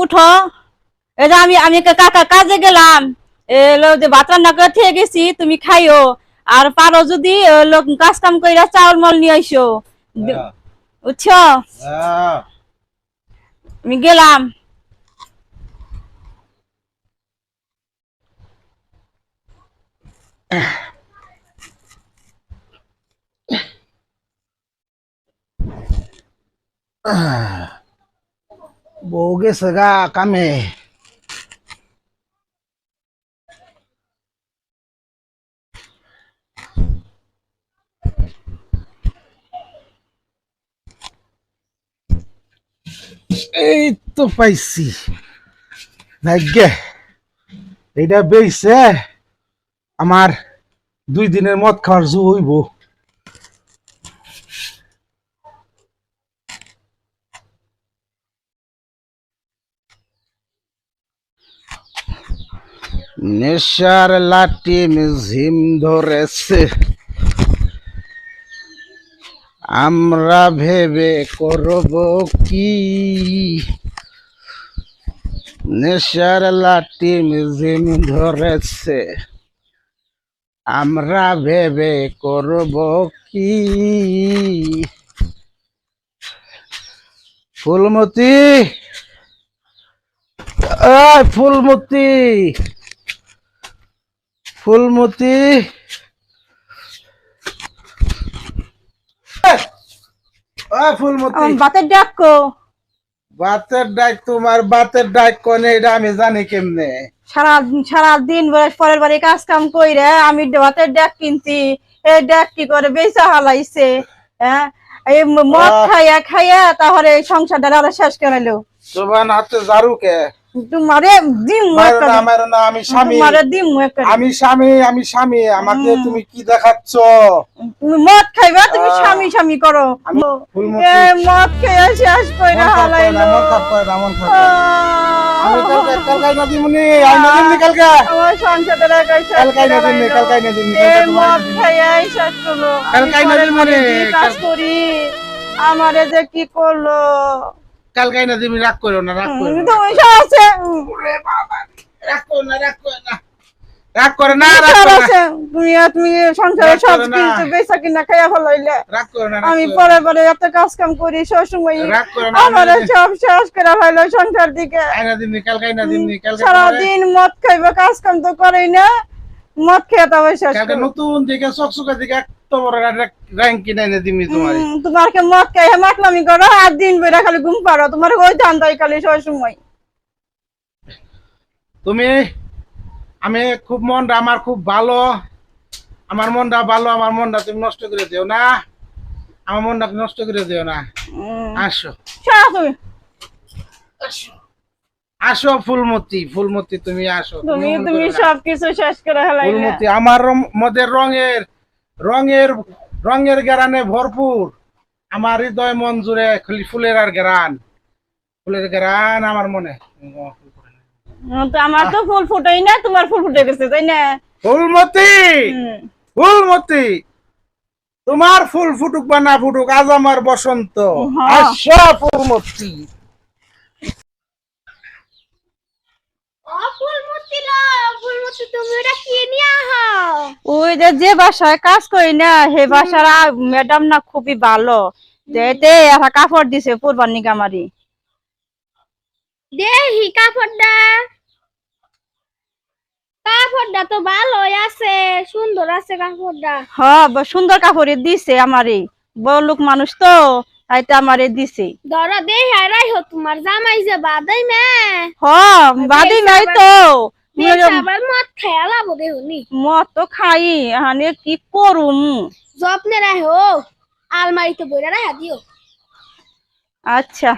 উঠো। এই যে আমি কাকা কাজে গেলাম, এলো যে ভাত রান্না করে থেকে গেছি, তুমি খাইও। আর পারো যদি লোক কাজ কাম কইরা চাউল মল নিয়ে আইসো, বুঝছো? আমি গেলাম। বউ গেছে গা কামে। এই তো পাইছি ভাগ্যে। এইটা বেইছে আমার 2 দিনের মদ খাওয়ার জু হইব। নেশার লাঠি ঝিম ধরেছে, আমরা ভেবে করব কি? নেশার লাঠি ঝিম ধরেছে, আমরা ভেবে করব কি? ফুলমতি, ফুলমতি, ফুলমতি, ফুলমতি, বাতের ডাকো। বাতের ডাক? তোমার বাতের ডাক কোনে এটা আমি জানি কেমনে? সারাদিন পরের বাড়ি কাজ কাম কইরে আমি বাতের ডাক কিনছি, এই ডাক কি করে বেচা হালাইছে। হ্যাঁ, এই মদ খাইয়া খাইয়া তাহলে এই সংসারটা আরো শেষ করাইলো। তোমার হাতে জারু কে? তোমারে দিম না, আমি স্বামী, আমি স্বামী, আমি স্বামী। আমাকে তুমি কি দেখাচ্ছ? তুমি মদ খাইবা, তুমি স্বামী স্বামী করো। মদ খেয়ে শেষ কইরা হালাইলো। আমি কালকে না দিমুনি, আমি না দিমনি কালকে। আমার সংসারটা কালকে না দিমনি, কালকে না দিমনি, মদ খাইয়া শেষ করলো। কালকে না দিমনি, কাজ করি, আমারে যে কি করলো। কালকে না দিমনি, রাগ করো না, রাগ করো না। তুমি আছে ওরে বাবা, রাগ করো না, রাগ করো না, রাগ করো না, রাগ করো না। তুমি সংসারে সব কিছু বেচা কিনা খাইয়া ফলাইলে। রাগ করো না, আমি পরে পরে এত কাজ কাম করি, সবসময় আমারে সব শেষ করে ফেলো সংসার দিকে। আইনা দিমনি, কালকে না দিমনি, কালকে সারাদিন মদ খাইবা, কাজ কাম তো করেই না, মদ খেয়ে তবে শেষ। কালকে নতুন দিকে চকচকা দিকে এত বড় র‍্যাঙ্ক কিনে এনে দিমনি তোমারে। তোমারকে মদ খাইয়া মাতলামি করো আর দিন বেলা খালি ঘুম পারো, তোমার ওই ধান্দাই খালি সবসময়। তুমি, আমি খুব মনটা আমার খুব ভালো, আমার মনটা ভালো, আমার মনটা তুমি নষ্ট করে দিও না, আমার মনটা নষ্ট করে দিও না। আসো তুমি, আসো ফুলমতি, ফুলমতি তুমি আসো। তুমি সবকিছু শেষ করে ফেলাইলে। ফুলমতি আমার মধ্যে রঙের রঙের রঙের গেরানে ভরপুর, আমার হৃদয় মন জুড়ে খালি ফুলের আর গেরান, ফুলের গেরান আমার মনে। আমার তো ফুল ফুটেই না, তোমার ফুল ফুটে গেছে তাই না? ফুলমতি, ফুলমতি, তোমার ফুল ফুটুক বা না ফুটুক, আজ আমার বসন্ত। আসো ফুলমতি। ওই যে বাসায় কাজ করি না, হে বাসার ম্যাডাম না খুবই ভালো, যেতে একটা কাপড় দিছে পরবার নিকে আমারই। দেহি কাপড়টা, কাপড়টা তো ভালোই আছে, সুন্দর আছে কাপড়টা। হ্যাঁ, সুন্দর কাপড় দিছে আমারই, বড় লোক মানুষ তো তাই তো আমারে দিছে। ধরো দেহি আইরাই হো, তোমার জামাই যে বাদাই মে। হ্যাঁ, বাদি নাই তো। আবার মদ খাইয়া লাবো দেহুনি। মদ তো খাই, এখানে কি করুম। যত্নে রাখো, আলমারিতে বইরা রাখা দিও। আচ্ছা।